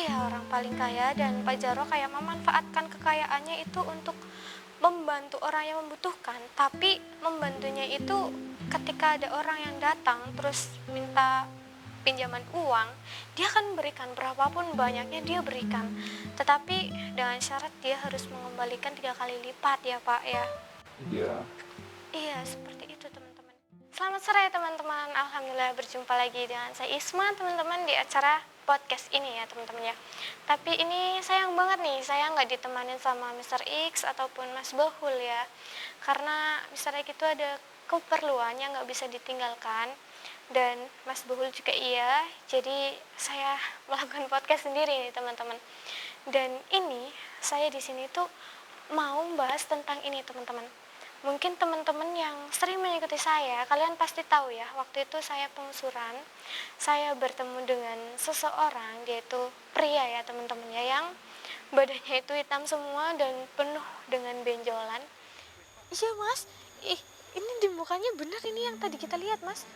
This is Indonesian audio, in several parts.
Iya, orang paling kaya, dan Pak Jarwo kayak memanfaatkan kekayaannya itu untuk membantu orang yang membutuhkan, tapi membantunya itu ketika ada orang yang datang terus minta pinjaman uang, dia akan berikan berapapun banyaknya, dia berikan, tetapi dengan syarat dia harus mengembalikan 3 kali lipat ya Pak ya. Iya, Iya, seperti itu teman-teman. Selamat sore teman-teman, alhamdulillah berjumpa lagi dengan saya Isma teman-teman di acara podcast ini ya teman-teman ya. Tapi ini sayang banget nih, saya nggak ditemanin sama Mr. X ataupun Mas Bahul ya. Karena Mr. X itu ada keperluan yang nggak bisa ditinggalkan, dan Mas Bahul juga iya. Jadi saya melakukan podcast sendiri nih teman-teman. Dan ini saya di sini tuh mau bahas tentang ini teman-teman. Mungkin teman-teman yang sering mengikuti saya, kalian pasti tahu ya, waktu itu saya pengusuran, saya bertemu dengan seseorang, dia itu pria ya teman-teman ya, yang badannya itu hitam semua dan penuh dengan benjolan. Iya mas, ini di mukanya bener ini yang tadi kita lihat mas.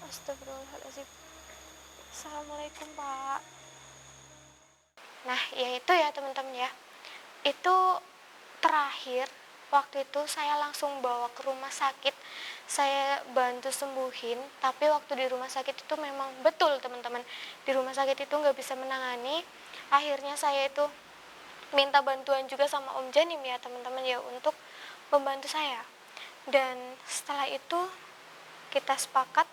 Astagfirullahaladzim. Assalamualaikum pak. Nah ya itu ya teman-teman ya, itu terakhir waktu itu saya langsung bawa ke rumah sakit, saya bantu sembuhin, tapi waktu di rumah sakit itu memang betul teman-teman, di rumah sakit itu nggak bisa menangani. Akhirnya saya itu minta bantuan juga sama Om Janim ya teman-teman ya, untuk membantu saya. Dan setelah itu kita sepakat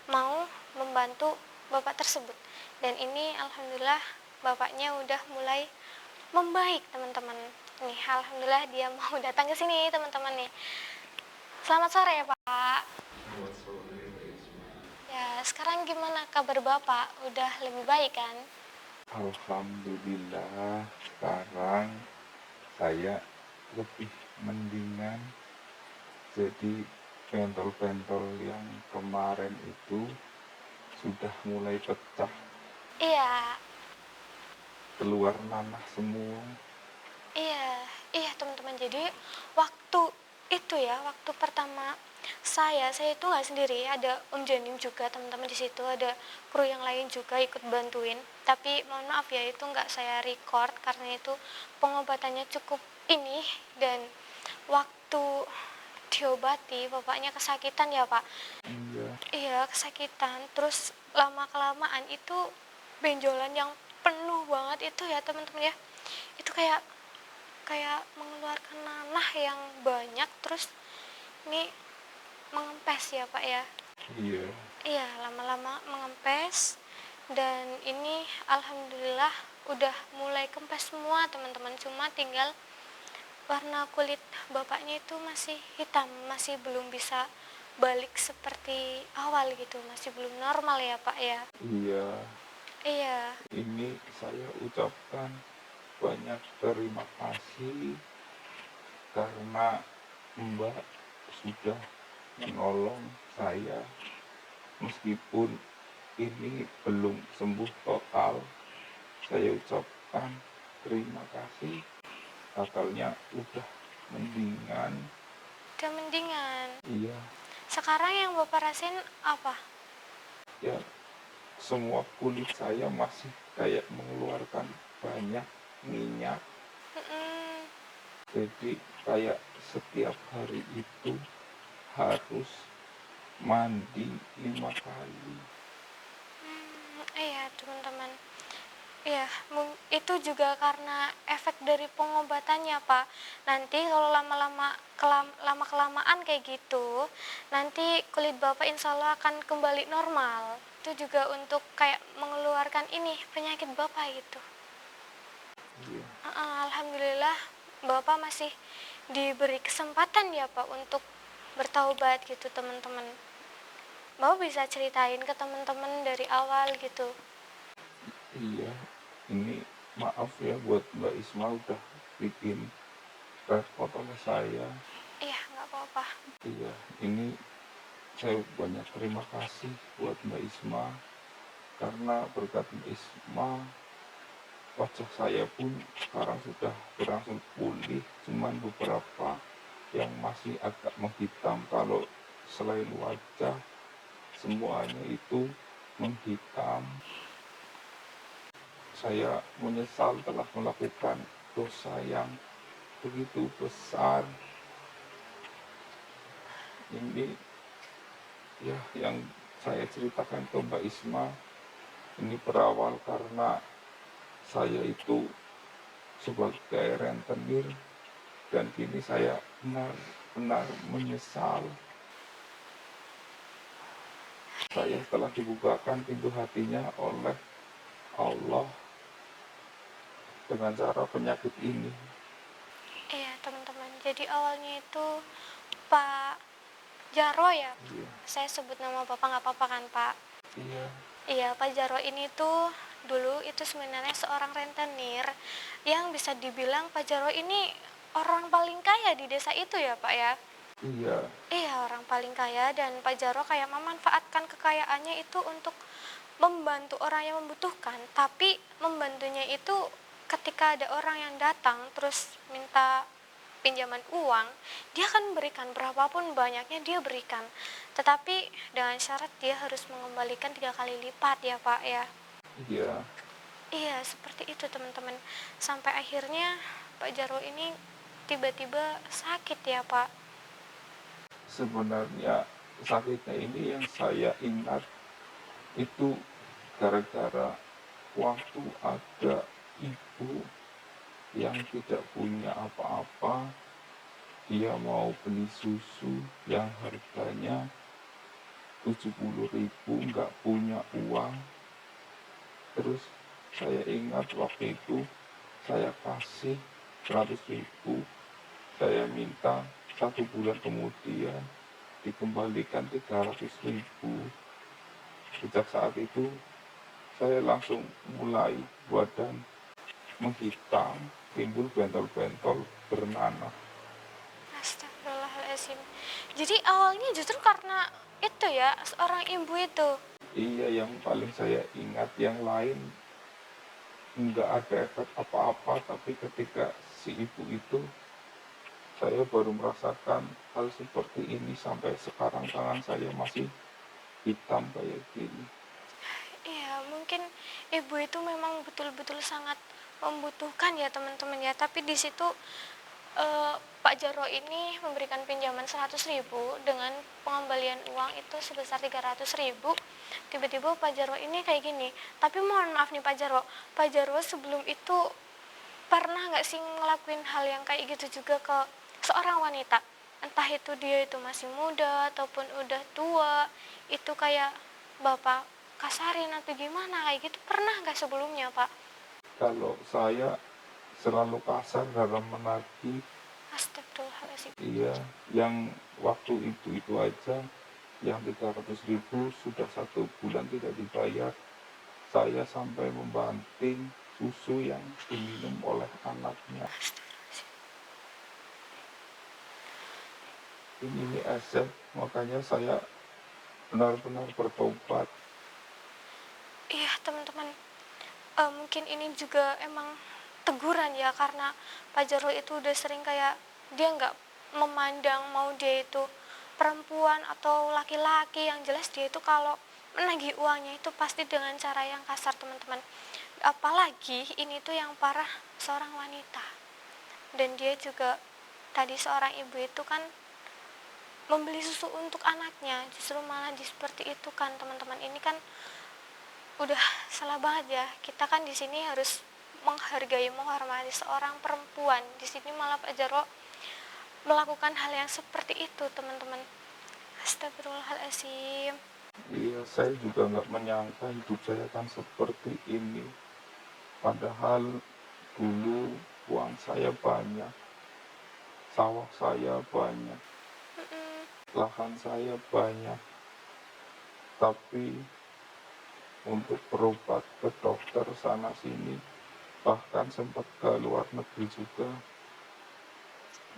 mau membantu bapak tersebut, dan ini alhamdulillah bapaknya udah mulai membaik teman-teman. Nih alhamdulillah dia mau datang ke sini teman-teman nih. Selamat sore ya Pak. selamat sore Mbak Isma. Ya sekarang gimana kabar Bapak? Udah lebih baik kan? Alhamdulillah sekarang saya lebih mendingan. Jadi bentol-bentol yang kemarin itu sudah mulai pecah, Iya, keluar nanah semua. iya, iya teman-teman. Jadi waktu itu ya, waktu pertama saya itu nggak sendiri, ada Om Janim juga teman-teman, di situ ada kru yang lain juga ikut bantuin. Tapi mohon maaf ya, itu nggak saya record karena itu pengobatannya cukup ini, dan waktu diobati bapaknya kesakitan ya Pak. Iya, Iya kesakitan, terus lama kelamaan itu benjolan yang penuh banget itu ya teman-teman ya, itu kayak kayak mengeluarkan nanah yang banyak, terus ini mengempes ya Pak ya. iya, Iya lama-lama mengempes, dan ini alhamdulillah udah mulai kempes semua teman-teman, cuma tinggal warna kulit bapaknya itu masih hitam, masih belum bisa balik seperti awal gitu, masih belum normal ya Pak ya. iya. Iya. Ini saya ucapkan banyak terima kasih karena Mbak sudah menolong saya meskipun ini belum sembuh total. Saya ucapkan terima kasih, akalnya udah mendingan. Udah mendingan. Iya, Sekarang yang Bapak rasain apa? ya, semua kulit saya masih kayak mengeluarkan banyak minyak. Mm-mm. Jadi kayak setiap hari itu harus mandi 5 kali. Iya teman-teman. Iya, itu juga karena efek dari pengobatannya Pak. Nanti kalau lama kelamaan kayak gitu, nanti kulit Bapak insya Allah akan kembali normal. Itu juga untuk kayak mengeluarkan ini penyakit Bapak gitu. Iya, Alhamdulillah Bapak masih diberi kesempatan ya Pak untuk bertaubat gitu teman-teman. Bapak bisa ceritain ke teman-teman dari awal gitu. iya. Ini maaf ya buat Mbak Isma udah bikin repot oleh saya. Iya nggak apa-apa. Iya, ini saya banyak terima kasih buat Mbak Isma karena berkat Mbak Isma wajah saya pun sekarang sudah berangsur pulih, cuman beberapa yang masih agak menghitam. Kalau selain wajah semuanya itu menghitam. saya menyesal telah melakukan dosa yang begitu besar. Ini ya yang saya ceritakan ke Mbak Isma ini berawal karena saya itu sebagai rentenir dan kini saya benar-benar menyesal. Saya telah dibukakan pintu hatinya oleh Allah dengan cara penyakit ini. Iya teman-teman, jadi awalnya itu Pak Jarwo ya, Iya, saya sebut nama Bapak nggak apa-apa kan Pak? iya, Iya, Pak Jarwo ini tuh dulu itu sebenarnya seorang rentenir yang bisa dibilang Pak Jarwo ini orang paling kaya di desa itu ya Pak ya. iya, Iya, orang paling kaya dan Pak Jarwo kayak memanfaatkan kekayaannya itu untuk membantu orang yang membutuhkan, tapi membantunya itu ketika ada orang yang datang terus minta pinjaman uang, dia akan berikan berapapun banyaknya dia berikan. Tetapi dengan syarat dia harus mengembalikan 3 kali lipat ya Pak ya. iya. Iya, seperti itu teman-teman. Sampai akhirnya Pak Jarwo ini tiba-tiba sakit ya Pak. Sebenarnya sakitnya ini yang saya ingat itu gara-gara waktu ada ibu yang tidak punya apa-apa, dia mau beli susu yang harganya 70.000, nggak punya uang. Terus saya ingat waktu itu saya kasih 100.000, saya minta 1 bulan kemudian dikembalikan 300.000. Sejak saat itu saya langsung mulai badan menghitam, timbul bentol-bentol bernanah. Astagfirullahaladzim. Jadi awalnya justru karena itu ya, seorang ibu itu. Iya, yang paling saya ingat, yang lain nggak ada efek apa-apa, tapi ketika si ibu itu saya baru merasakan hal seperti ini. Sampai sekarang tangan saya masih hitam kayak gini. Iya, mungkin ibu itu memang betul-betul sangat membutuhkan ya teman-teman ya. Tapi di situ Pak Jarwo ini memberikan pinjaman 100.000 dengan pengembalian uang itu sebesar 300.000. Tiba-tiba Pak Jarwo ini kayak gini. Tapi mohon maaf nih Pak Jarwo sebelum itu pernah nggak sih ngelakuin hal yang kayak gitu juga ke seorang wanita? Entah itu dia itu masih muda ataupun udah tua, itu kayak bapak kasarin atau gimana kayak gitu, pernah nggak sebelumnya Pak? Kalau saya selalu kasar dalam menagih. Astagfirullahaladzim. Iya, yang waktu itu aja, yang 300.000 sudah 1 bulan tidak dibayar. Saya sampai membanting susu yang diminum oleh anaknya. Ini aset, makanya saya benar-benar bertobat. Iya teman-teman, mungkin ini juga emang teguran ya, karena Pak Jarwo itu udah sering kayak dia nggak memandang mau dia itu perempuan atau laki-laki, yang jelas dia itu kalau menagih uangnya itu pasti dengan cara yang kasar teman-teman. Apalagi ini tuh yang parah seorang wanita, dan dia juga tadi seorang ibu itu kan membeli susu untuk anaknya, justru malah seperti itu kan teman-teman. Ini kan udah salah banget ya. Kita kan di sini harus menghargai, menghormati seorang perempuan. Di sini malah Pak Jarwo melakukan hal yang seperti itu, teman-teman. Astagfirullahaladzim. Iya, saya juga nggak menyangka hidup saya akan seperti ini. Padahal dulu uang saya banyak, sawah saya banyak, lahan saya banyak. Tapi untuk berobat ke dokter sana sini, bahkan sempat ke luar negeri juga,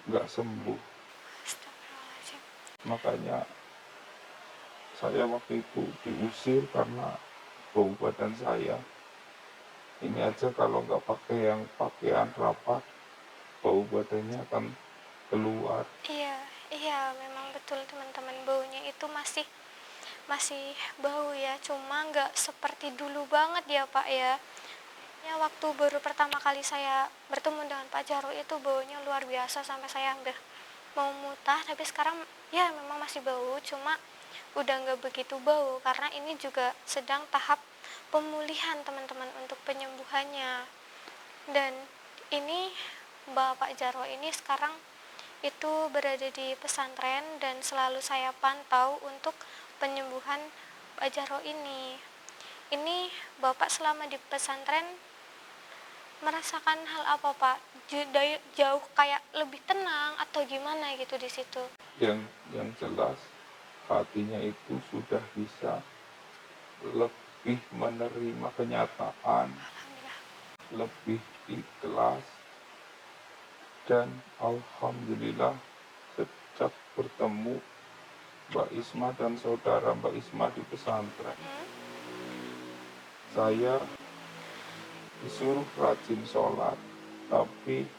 nggak sembuh. Astagfirullahaladzim. Makanya saya waktu itu diusir karena bau badan saya. Ini aja kalau nggak pakai yang pakaian rapat, bau badannya akan keluar. Iya, iya memang betul teman-teman, baunya itu masih masih bau ya, cuma nggak seperti dulu banget ya Pak ya. Ya, waktu baru pertama kali saya bertemu dengan Pak Jarwo itu baunya luar biasa sampai saya hampir mau muntah, tapi sekarang ya memang masih bau, cuma udah nggak begitu bau karena ini juga sedang tahap pemulihan teman-teman untuk penyembuhannya. Dan ini Bapak Jarwo ini sekarang itu berada di pesantren dan selalu saya pantau untuk penyembuhan Pak Jarwo ini. Ini Bapak selama di pesantren merasakan hal apa, Pak? Jauh kayak lebih tenang atau gimana gitu di situ? Yang jelas hatinya itu sudah bisa lebih menerima kenyataan, Alhamdulillah. lebih ikhlas, dan alhamdulillah sejak bertemu Mbak Isma dan saudara Mbak Isma di pesantren, saya disuruh rajin sholat, tapi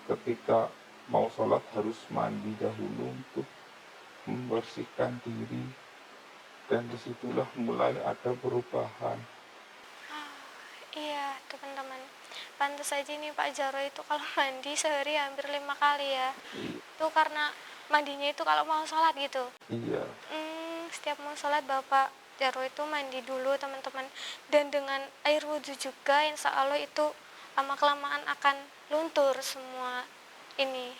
ketika mau sholat harus mandi dahulu untuk membersihkan diri, dan disitulah mulai ada perubahan. Ah, iya, teman-teman. Pantas aja nih Pak Jarwo itu kalau mandi sehari hampir 5 kali ya. Itu karena mandinya itu kalau mau sholat gitu. Iya, Setiap mau sholat Bapak Jarwo itu mandi dulu teman-teman. Dan dengan air wudhu juga insya Allah itu lama-kelamaan akan luntur semua ini.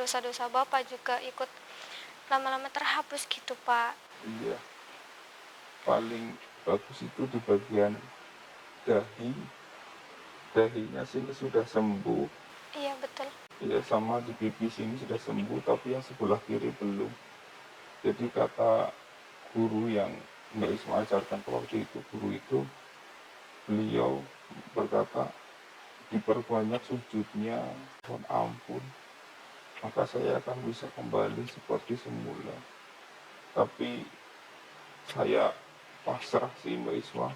Dosa-dosa Bapak juga ikut lama-lama terhapus gitu Pak. iya, paling bagus itu di bagian dahi. Dahinya sini sudah sembuh, Iya betul. ya, sama di pipi sini sudah sembuh, tapi yang sebelah kiri belum. Jadi kata guru yang Mbak Isma ajarkan waktu itu, guru itu, beliau berkata, diperbanyak sujudnya, mohon ampun, maka saya akan bisa kembali seperti semula. Tapi saya pasrah sih Mbak Isma,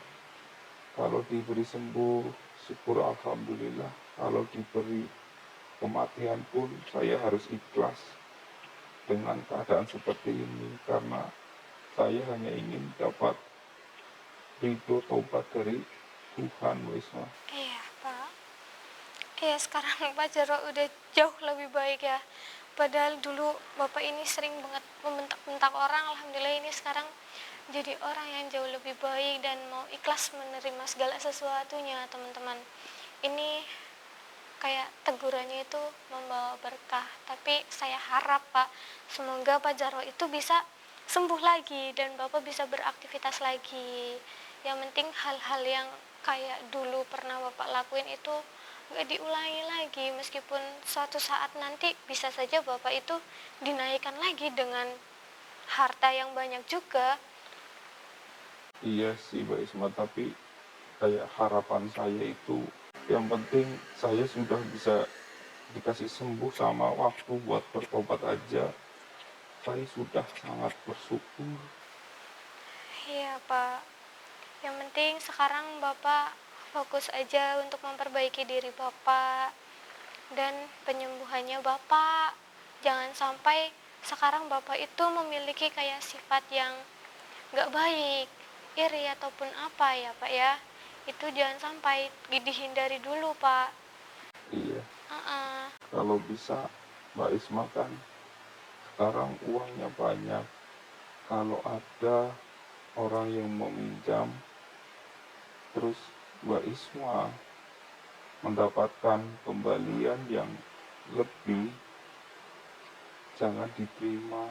kalau diberi sembuh syukur alhamdulillah, kalau diberi kematian pun saya harus ikhlas dengan keadaan seperti ini, karena saya hanya ingin dapat ridho taubat dari Tuhan, Wisma. Iya Pak. Iya sekarang Pak Jarwo udah jauh lebih baik ya. Padahal dulu Bapak ini sering banget membentak-bentak orang. Alhamdulillah ini sekarang jadi orang yang jauh lebih baik dan mau ikhlas menerima segala sesuatunya teman-teman. Ini kayak tegurannya itu membawa berkah. Tapi saya harap Pak, semoga Pak Jarwo itu bisa sembuh lagi dan Bapak bisa beraktivitas lagi. Yang penting hal-hal yang kayak dulu pernah Bapak lakuin itu gak diulangi lagi, meskipun suatu saat nanti bisa saja Bapak itu dinaikkan lagi dengan harta yang banyak juga. Iya sih Mbak Isma, tapi kayak harapan saya itu, yang penting saya sudah bisa dikasih sembuh sama waktu buat bertobat aja. Saya sudah sangat bersyukur. Iya Pak, yang penting sekarang Bapak fokus aja untuk memperbaiki diri Bapak dan penyembuhannya Bapak. Jangan sampai sekarang Bapak itu memiliki kayak sifat yang gak baik, iri ataupun apa ya Pak ya. Itu jangan sampai dihindari dulu Pak. Iya, Uh-uh. kalau bisa Mbak Isma kan sekarang uangnya banyak. Kalau ada orang yang meminjam, terus Mbak Isma mendapatkan kembalian yang lebih, jangan diterima.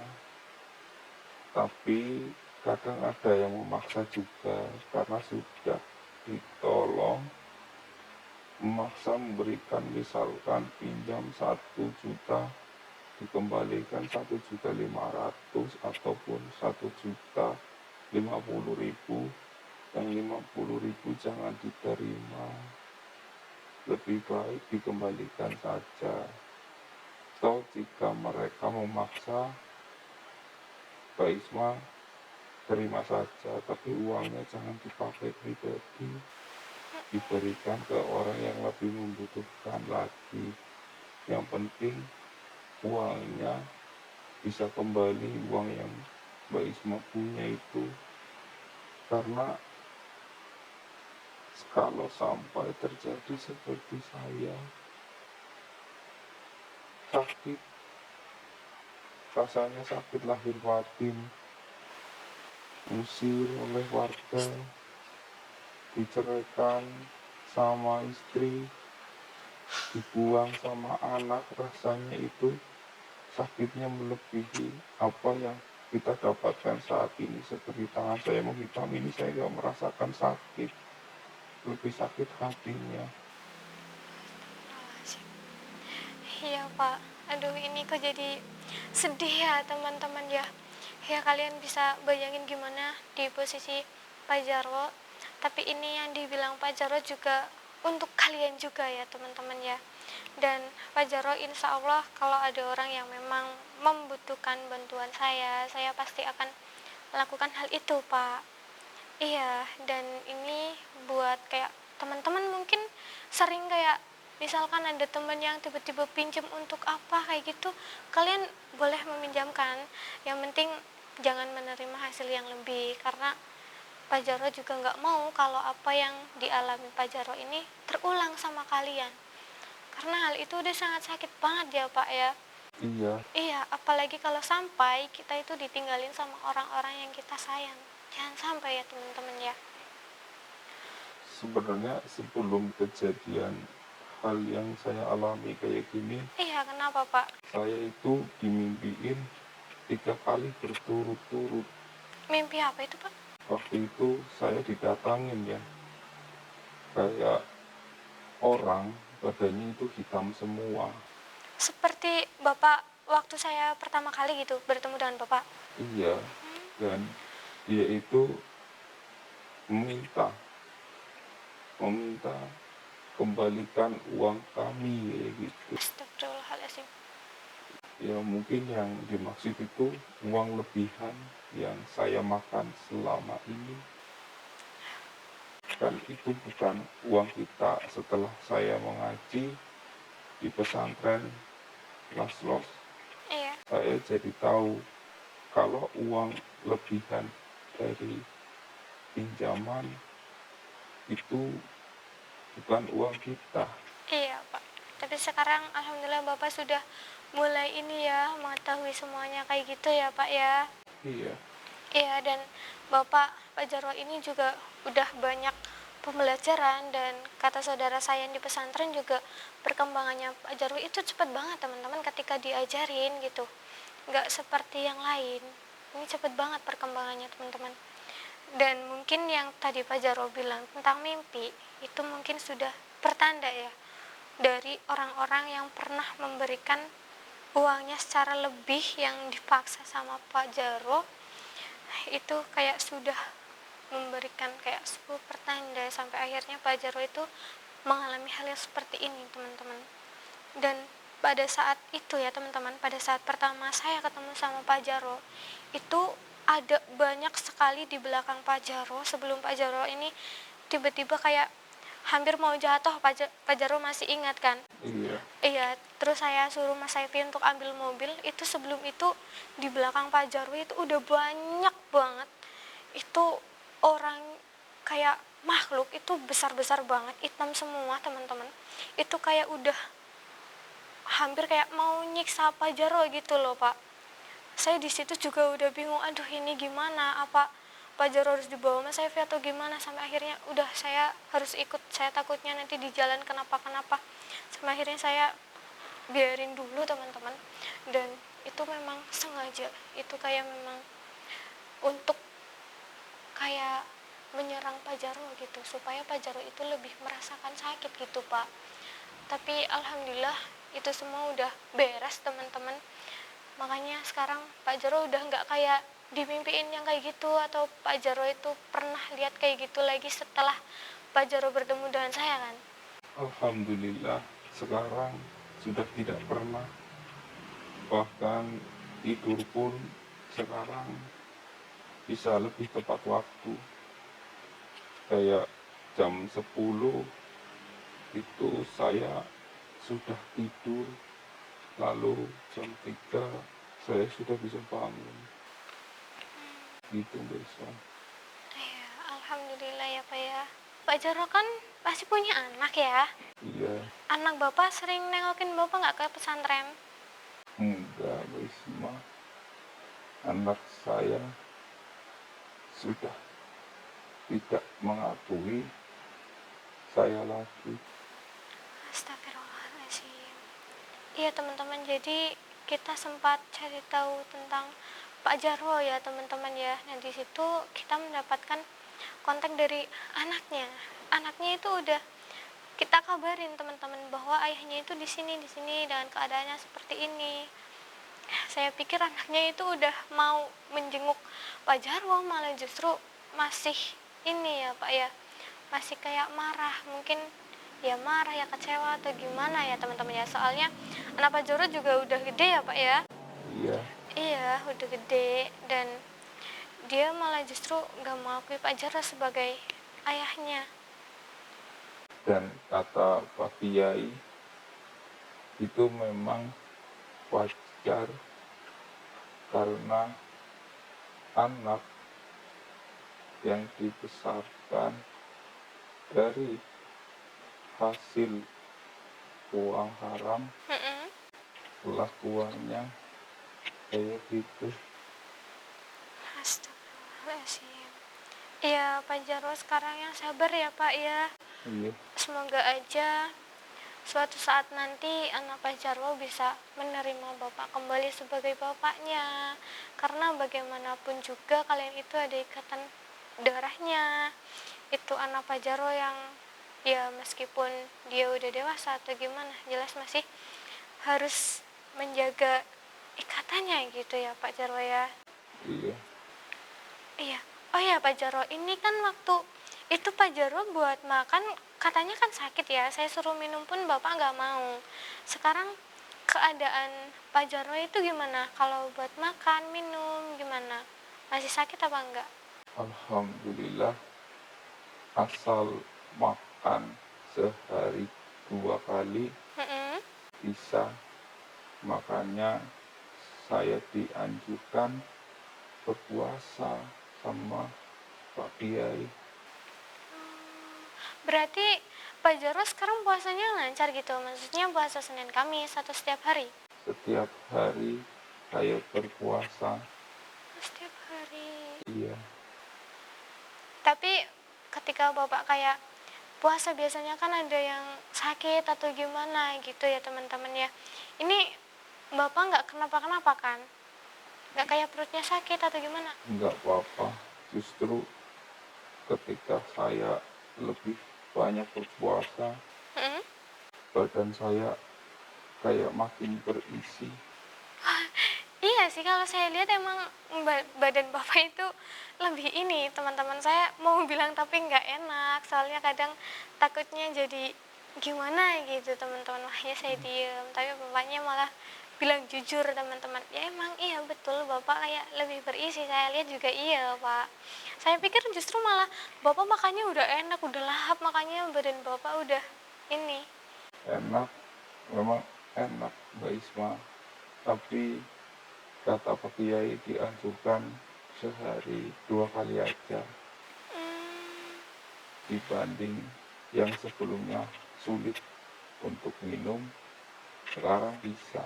Tapi kadang ada yang memaksa juga, karena sudah ditolong, memaksa memberikan, misalkan pinjam 1 juta dikembalikan 1.500.000 ataupun 1.050.000. Yang 50.000 jangan diterima, lebih baik dikembalikan saja. Atau jika mereka memaksa, Mbak Isma terima saja, tapi uangnya jangan dipakai pribadi, diberikan ke orang yang lebih membutuhkan lagi. Yang penting uangnya bisa kembali, uang yang Mbak Isma punya itu, karena kalau sampai terjadi seperti saya, sakit, rasanya sakit lahir batin, usir oleh warga, diceraikan sama istri, dibuang sama anak, rasanya itu sakitnya melebihi apa yang kita dapatkan saat ini. Seperti tangan saya menghitam ini, saya nggak merasakan sakit, lebih sakit hatinya. Iya Pak, aduh ini kok jadi sedih ya teman-teman ya. Ya kalian bisa bayangin gimana di posisi Pak Jarwo. Tapi ini yang dibilang Pak Jarwo juga untuk kalian juga ya teman-teman ya. Dan Pak Jarwo insya Allah kalau ada orang yang memang membutuhkan bantuan saya pasti akan melakukan hal itu Pak. Iya, dan ini buat kayak teman-teman mungkin sering kayak misalkan ada teman yang tiba-tiba pinjam untuk apa kayak gitu, kalian boleh meminjamkan. Yang penting jangan menerima hasil yang lebih karena Pak Jarwo juga nggak mau kalau apa yang dialami Pak Jarwo ini terulang sama kalian. Karena hal itu udah sangat sakit banget ya Pak ya. Iya, Iya, apalagi kalau sampai kita itu ditinggalin sama orang-orang yang kita sayang. Jangan sampai ya teman-teman ya. sebenarnya sebelum kejadian hal yang saya alami kayak gini, Iya, kenapa Pak? saya itu dimimpiin 3 kali berturut-turut. Mimpi apa itu Pak? Waktu itu saya didatangin ya, kayak orang badannya itu hitam semua. Seperti Bapak waktu saya pertama kali gitu bertemu dengan Bapak. Iya, dan dia itu meminta meminta kembalikan uang kami kayak gitu. Astagfirullahaladzim. Ya mungkin yang dimaksud itu uang lebihan yang saya makan selama ini. Kan itu bukan uang kita. Setelah saya mengaji di pesantren Laslos, Iya, saya jadi tahu kalau uang lebihan dari pinjaman itu bukan uang kita. iya Pak. Tapi sekarang Alhamdulillah Bapak sudah mulai ini ya mengetahui semuanya kayak gitu ya Pak ya. Iya, Iya, dan Pak Jarwo ini juga udah banyak pembelajaran, dan kata saudara saya yang di pesantren juga perkembangannya Pak Jarwo itu cepat banget teman-teman ketika diajarin gitu. Nggak seperti yang lain. Ini cepat banget perkembangannya teman-teman. Dan mungkin yang tadi Pak Jarwo bilang tentang mimpi, itu mungkin sudah pertanda ya dari orang-orang yang pernah memberikan uangnya secara lebih yang dipaksa sama Pak Jarwo, itu kayak sudah memberikan kayak sebuah pertanda sampai akhirnya Pak Jarwo itu mengalami hal yang seperti ini teman-teman. Dan pada saat itu ya teman-teman, pada saat pertama saya ketemu sama Pak Jarwo itu ada banyak sekali di belakang Pak Jarwo. Sebelum Pak Jarwo ini tiba-tiba kayak hampir mau jatuh, Pak Jarwo masih ingat kan? iya, Iya, terus saya suruh Mas Saifi untuk ambil mobil. Itu sebelum itu di belakang Pak Jarwo itu udah banyak banget. Itu orang kayak makhluk itu besar-besar banget, hitam semua teman-teman. Itu kayak udah hampir kayak mau nyiksa Pak Jarwo gitu loh Pak. Saya di situ juga udah bingung, aduh ini gimana, apa Pak Jarwo harus dibawa Mas Saifi atau gimana, sampai akhirnya udah saya harus ikut, saya takutnya nanti di jalan kenapa-kenapa. Sampai akhirnya saya biarin dulu teman-teman. Dan itu memang sengaja, itu kayak memang untuk kayak menyerang Pak Jarwo gitu supaya Pak Jarwo itu lebih merasakan sakit gitu Pak. Tapi alhamdulillah itu semua udah beres teman-teman. Makanya sekarang Pak Jarwo udah nggak kayak dimimpiin yang kayak gitu, atau Pak Jarwo itu pernah lihat kayak gitu lagi setelah Pak Jarwo bertemu dengan saya kan. alhamdulillah sekarang sudah tidak pernah. Bahkan tidur pun sekarang bisa lebih tepat waktu. Kayak jam 10 itu saya sudah tidur, lalu jam 3 saya sudah bisa bangun. Gitu Mbak Iswan. Ya, alhamdulillah ya Pak ya. Pak Jarwo kan pasti punya anak ya. Iya, Anak Bapak sering nengokin Bapak nggak ke pesantren? enggak Mbak Isma, anak saya sudah tidak mengakui saya lagi. Astagfirullahaladzim. Iya teman-teman, jadi kita sempat cari tahu tentang Pak Jarwo ya teman-teman ya. Nah di situ kita mendapatkan kontak dari anaknya. Anaknya itu udah kita kabarin teman-teman bahwa ayahnya itu di sini dengan keadaannya seperti ini. Saya pikir anaknya itu udah mau menjenguk Pak Jarwo, malah justru masih ini ya Pak ya, masih kayak marah, mungkin ya marah ya kecewa atau gimana ya teman-teman ya. Soalnya anak Pak Jarwo juga udah gede ya Pak ya. Iya, Iya udah gede, dan dia malah justru gak mengakui Pak Jarwo sebagai ayahnya. dan kata Pak Kiai itu memang wajar karena anak yang dibesarkan dari hasil uang haram Mm-mm. kelakuannya kayak gitu. Astagfirullahaladzim. Iya Pak Jarwo sekarang yang sabar ya Pak ya. Iya, Semoga aja suatu saat nanti anak Pak Jarwo bisa menerima Bapak kembali sebagai bapaknya. Karena bagaimanapun juga kalian itu ada ikatan darahnya. Itu anak Pak Jarwo yang ya meskipun dia udah dewasa atau gimana, jelas masih harus menjaga ikatannya gitu ya Pak Jarwo ya. iya, Iya. Oh ya Pak Jarwo, ini kan waktu itu Pak Jarwo buat makan katanya kan sakit ya. Saya suruh minum pun Bapak nggak mau. Sekarang keadaan Pak Jarwo itu gimana? Kalau buat makan, minum gimana? Masih sakit apa enggak? alhamdulillah asal makan sehari 2 kali Mm-mm. bisa. Makanya saya dianjurkan berpuasa sama Pak Kiai. Berarti Pak Jarwo sekarang puasanya lancar gitu? Maksudnya puasa Senin Kamis atau setiap hari? Setiap hari saya berpuasa. Setiap hari. Iya, Tapi ketika Bapak kayak puasa biasanya kan ada yang sakit atau gimana gitu ya teman-teman ya. Ini Bapak nggak kenapa-kenapa kan? Nggak kayak perutnya sakit atau gimana? nggak apa-apa. Justru ketika saya lebih banyak berpuasa, Hmm? badan saya kayak makin berisi. Iya sih, kalau saya lihat emang badan Bapak itu lebih ini, teman-teman saya mau bilang tapi nggak enak. Soalnya kadang takutnya jadi gimana gitu teman-teman. Makanya saya diem. Tapi Bapaknya malah bilang jujur teman-teman. Ya emang iya betul Bapak kayak lebih berisi. Saya lihat juga iya Pak. Saya pikir justru malah Bapak makannya udah enak, udah lahap, makanya badan Bapak udah ini. Enak, memang enak Mbak Isma. Tapi kata Pak Kiai dianjurkan sehari 2 kali aja Hmm, dibanding yang sebelumnya sulit untuk minum, sekarang bisa.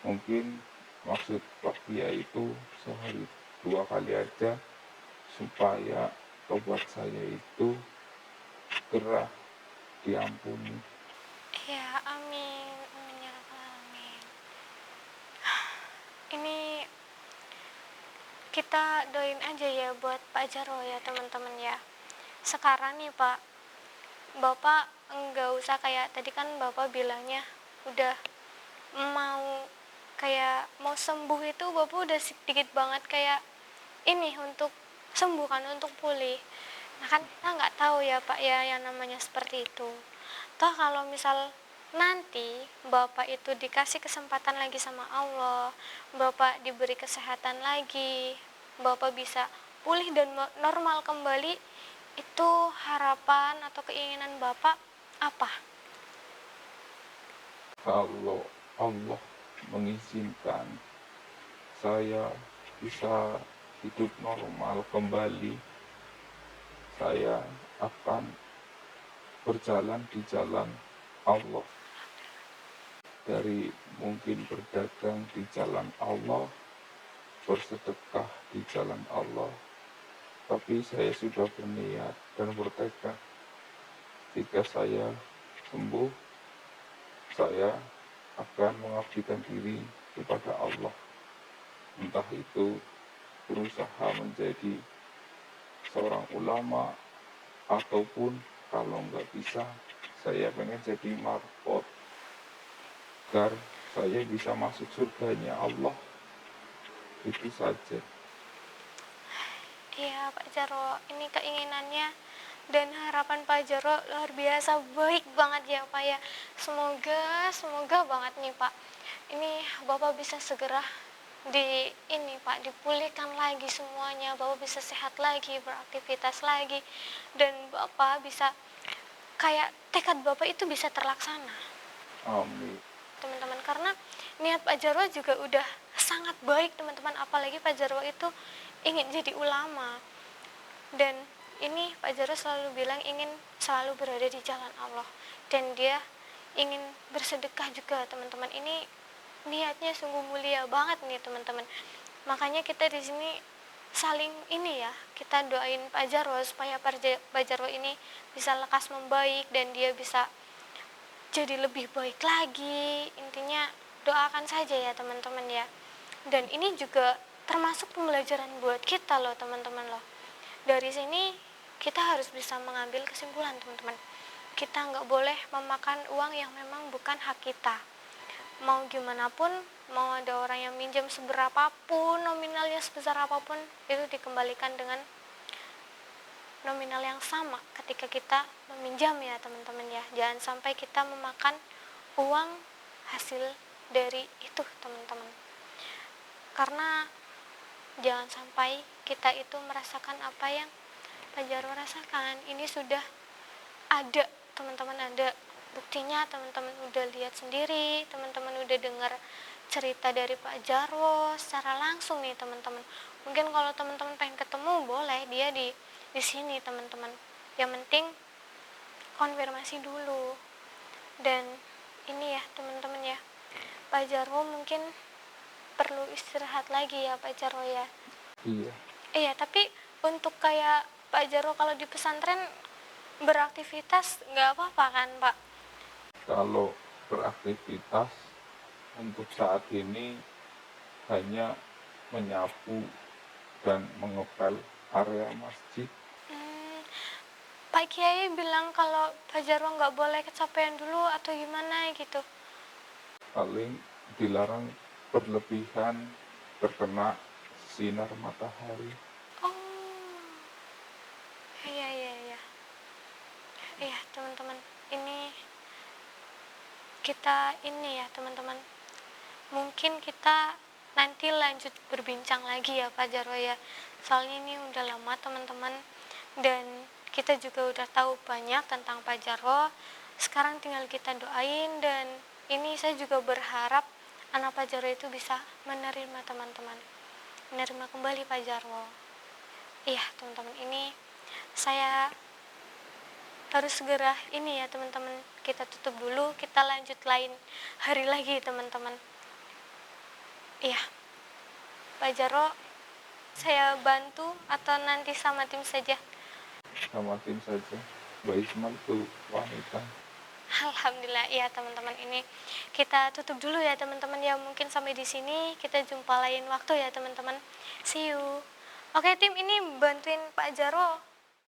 Mungkin maksud Pak Kiai itu sehari 2 kali aja supaya tobat saya itu gerah diampuni. ya amin, amin ya rabbal alamin. Ini kita doain aja ya buat Pak Jarwo ya teman-teman ya. Sekarang nih Pak, Bapak enggak usah kayak tadi kan Bapak bilangnya udah mau kayak mau sembuh itu Bapak udah sedikit banget kayak ini untuk sembuh kan, untuk pulih. Nah kan kita nggak tahu ya Pak ya yang namanya seperti itu. Toh kalau misal nanti Bapak itu dikasih kesempatan lagi sama Allah, Bapak diberi kesehatan lagi, Bapak bisa pulih dan normal kembali, itu harapan atau keinginan Bapak apa? Kalau Allah mengizinkan saya bisa hidup normal kembali, saya akan berjalan di jalan Allah. Dari mungkin berdagang di jalan Allah, bersedekah di jalan Allah. Tapi saya sudah berniat dan bertekad, jika saya sembuh, saya akan mengabdikan diri kepada Allah. Entah itu berusaha menjadi seorang ulama, ataupun kalau nggak bisa, saya pengen jadi marpot, agar saya bisa masuk surganya Allah. Itu saja. Iya Pak Jarwo, ini keinginannya dan harapan Pak Jarwo luar biasa baik banget ya Pak ya. Semoga banget nih Pak, ini Bapak bisa segera dipulihkan lagi semuanya, Bapak bisa sehat lagi, beraktivitas lagi, dan Bapak bisa kayak tekad Bapak itu bisa terlaksana Amin. teman-teman, karena niat Pak Jarwo juga udah sangat baik teman-teman, apalagi Pak Jarwo itu ingin jadi ulama, dan ini Pak Jarwo selalu bilang ingin selalu berada di jalan Allah, dan dia ingin bersedekah juga teman-teman. Ini niatnya sungguh mulia banget nih teman-teman, makanya kita di sini saling ini ya, kita doain Pak Jarwo supaya Pak Jarwo ini bisa lekas membaik dan dia bisa jadi lebih baik lagi. Intinya doakan saja ya teman-teman ya. Dan ini juga termasuk pembelajaran buat kita loh teman-teman loh. Dari sini kita harus bisa mengambil kesimpulan teman-teman. Kita nggak boleh memakan uang yang memang bukan hak kita. Mau gimana pun, mau ada orang yang minjem seberapapun, nominalnya sebesar apapun, itu dikembalikan dengan nominal yang sama ketika kita meminjam ya teman-teman ya. Jangan sampai kita memakan uang hasil dari itu teman-teman, karena jangan sampai kita itu merasakan apa yang Pak Jarwo rasakan. Ini sudah ada teman-teman, ada buktinya, teman-teman udah lihat sendiri, teman-teman udah dengar cerita dari Pak Jarwo secara langsung nih teman-teman. Mungkin kalau teman-teman pengen ketemu boleh dia di sini teman-teman. Yang penting konfirmasi dulu. Dan ini ya teman-teman ya, Pak Jarwo mungkin perlu istirahat lagi ya Pak Jarwo ya. Iya. Iya, tapi untuk kayak Pak Jarwo kalau di pesantren beraktivitas nggak apa-apa kan Pak? Kalau beraktivitas untuk saat ini hanya menyapu dan mengepel area masjid. Hmm, Pak Kiai bilang kalau Pak Jarwo nggak boleh kecapean dulu atau gimana gitu. Paling dilarang berlebihan terkena sinar matahari. Oh, iya iya iya. Iya teman-teman, ini kita ini ya teman-teman. Mungkin kita nanti lanjut berbincang lagi ya Pak Jarwo ya. Soalnya ini udah lama teman-teman, dan kita juga udah tahu banyak tentang Pak Jarwo. Sekarang tinggal kita doain, dan ini saya juga berharap anak Pak Jarwo itu bisa menerima teman-teman, menerima kembali Pak Jarwo. Iya teman-teman, ini saya harus segera ini ya teman-teman, kita tutup dulu, kita lanjut lain hari lagi teman-teman. Iya Pak Jarwo, saya bantu atau nanti sama tim saja? Sama tim saja. Mbak Isma itu wanita. Alhamdulillah ya teman-teman, ini kita tutup dulu ya teman-teman ya. Mungkin sampai di sini, kita jumpa lain waktu ya teman-teman. See you. Oke tim, ini bantuin Pak Jarwo